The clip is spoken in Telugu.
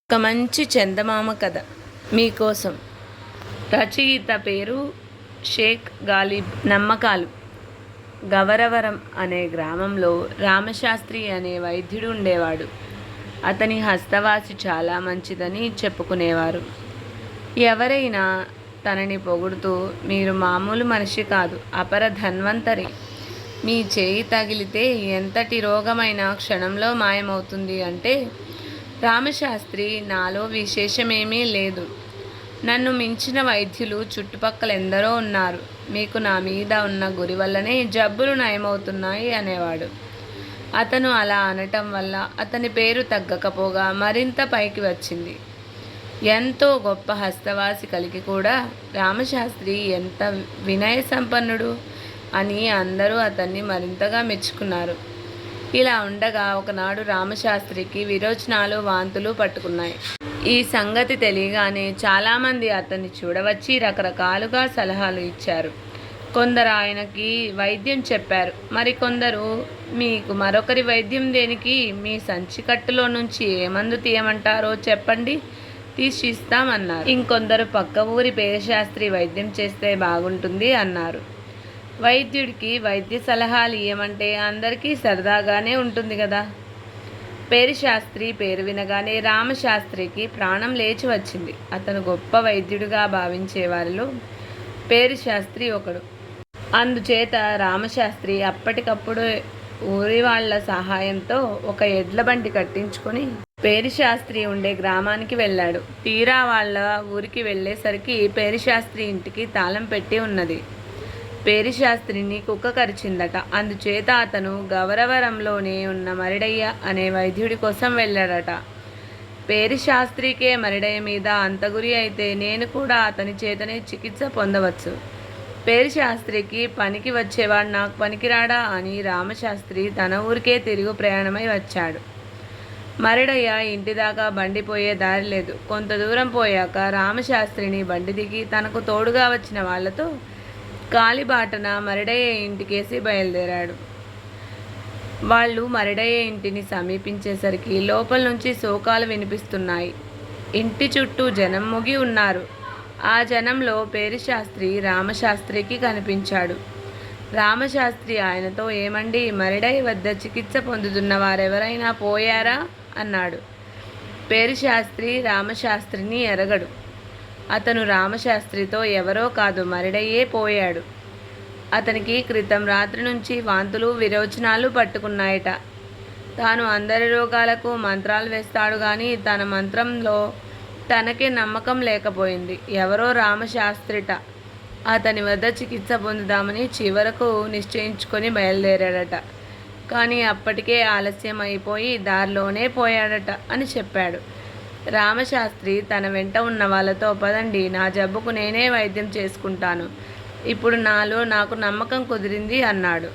ఒక మంచి చందమామ కథ మీకోసం. రచయిత పేరు షేక్ గాలిబ్. నమ్మకాలు. గవరవరం అనే గ్రామంలో రామశాస్త్రి అనే వైద్యుడు ఉండేవాడు. అతని హస్తవాసి చాలా మంచిదని చెప్పుకునేవారు. ఎవరైనా తనని పొగుడుతూ, మీరు మామూలు మనిషి కాదు, అపర ధన్వంతరి. మీ చేయి తగిలితే ఎంతటి రోగమైనా క్షణంలో మాయమవుతుంది అంటే, రామశాస్త్రి, నాలో విశేషమేమీ లేదు. నన్ను మించిన వైద్యులు చుట్టుపక్కల ఎందరో ఉన్నారు. మీకు నా మీద ఉన్న గురి వల్లనే జబ్బులు నయమవుతున్నాయి అనేవాడు. అతను అలా అనటం వల్ల అతని పేరు తగ్గకపోగా మరింత పైకి వచ్చింది. ఎంతో గొప్ప హస్తవాసి కలిగి కూడా రామశాస్త్రి ఎంత వినయ సంపన్నుడు అని అందరూ అతన్ని మరింతగా మెచ్చుకున్నారు. ఇలా ఉండగా ఒకనాడు రామశాస్త్రికి విరోచనాలు, వాంతులు పట్టుకున్నాయి. ఈ సంగతి తెలియగానే చాలామంది అతన్ని చూడవచ్చి రకరకాలుగా సలహాలు ఇచ్చారు. కొందరు ఆయనకి వైద్యం చెప్పారు. మరికొందరు, మీకు మరొకరి వైద్యం దేనికి, మీ సంచి కట్టులో నుంచి ఏ మందు తీయమంటారో చెప్పండి, తీసి ఇస్తామన్నారు. ఇంకొందరు, పక్క ఊరి పేరశాస్త్రి వైద్యం చేస్తే బాగుంటుంది అన్నారు. వైద్యుడికి వైద్య సలహాలు ఇవ్వమంటే అందరికీ సరదాగానే ఉంటుంది కదా. పేరిశాస్త్రి పేరు వినగానే రామశాస్త్రికి ప్రాణం లేచి వచ్చింది. అతను గొప్ప వైద్యుడిగా భావించే వారిలో పేరిశాస్త్రి ఒకడు. అందుచేత రామశాస్త్రి అప్పటికప్పుడు ఊరి వాళ్ళ సహాయంతో ఒక ఎడ్ల బండి కట్టించుకొని పేరిశాస్త్రి ఉండే గ్రామానికి వెళ్ళాడు. తీరా వాళ్ళ ఊరికి వెళ్ళేసరికి పేరిశాస్త్రి ఇంటికి తాళం పెట్టి ఉన్నది. పేరిశాస్త్రిని కుక్క కరిచిందట. అందుచేత అతను గవరవరంలోనే ఉన్న మరిడయ్య అనే వైద్యుడి కోసం వెళ్ళాడట. పేరిశాస్త్రికే మరిడయ్య మీద అంత గురి అయితే నేను కూడా అతని చేతనే చికిత్స పొందవచ్చు. పేరిశాస్త్రికి పనికి వచ్చేవాడు నాకు పనికిరాడా అని రామశాస్త్రి తన ఊరికే తిరుగు ప్రయాణమై వచ్చాడు. మరిడయ్య ఇంటిదాకా బండి పోయే దారి లేదు. కొంత దూరం పోయాక రామశాస్త్రిని బండి దిగి తనకు తోడుగా వచ్చిన వాళ్లతో కాలిబాటన మరిడయ్య ఇంటికేసి బయలుదేరాడు. వాళ్ళు మరిడయ్య ఇంటిని సమీపించేసరికి లోపల నుంచి శోకాలు వినిపిస్తున్నాయి. ఇంటి చుట్టూ జనం ముగి ఉన్నారు. ఆ జనంలో పేరిశాస్త్రి రామశాస్త్రికి కనిపించాడు. రామశాస్త్రి ఆయనతో, ఏమండి, మరిడయ్య వద్ద చికిత్స పొందుతున్న వారెవరైనా పోయారా అన్నాడు. పేరిశాస్త్రి రామశాస్త్రిని ఎరగడు. అతను రామశాస్త్రితో, ఎవరో కాదు, మరిడయ్యే పోయాడు. అతనికి క్రితం రాత్రి నుంచి వాంతులు, విరోచనాలు పట్టుకున్నాయట. తాను అందరి రోగాలకు మంత్రాలు వేస్తాడు కానీ తన మంత్రంలో తనకే నమ్మకం లేకపోయింది. ఎవరో రామశాస్త్రిట. అతని వద్ద చికిత్స పొందుదామని చివరకు నిశ్చయించుకొని బయలుదేరాడట. కానీ అప్పటికే ఆలస్యం అయిపోయి దారిలోనే పోయాడట అని చెప్పాడు. రామశాస్త్రి తన వెంట ఉన్న వాళ్ళతో, పదండి, నా జబ్బుకు నేనే వైద్యం చేసుకుంటాను. ఇప్పుడు నాకు నమ్మకం కుదిరింది అన్నాడు.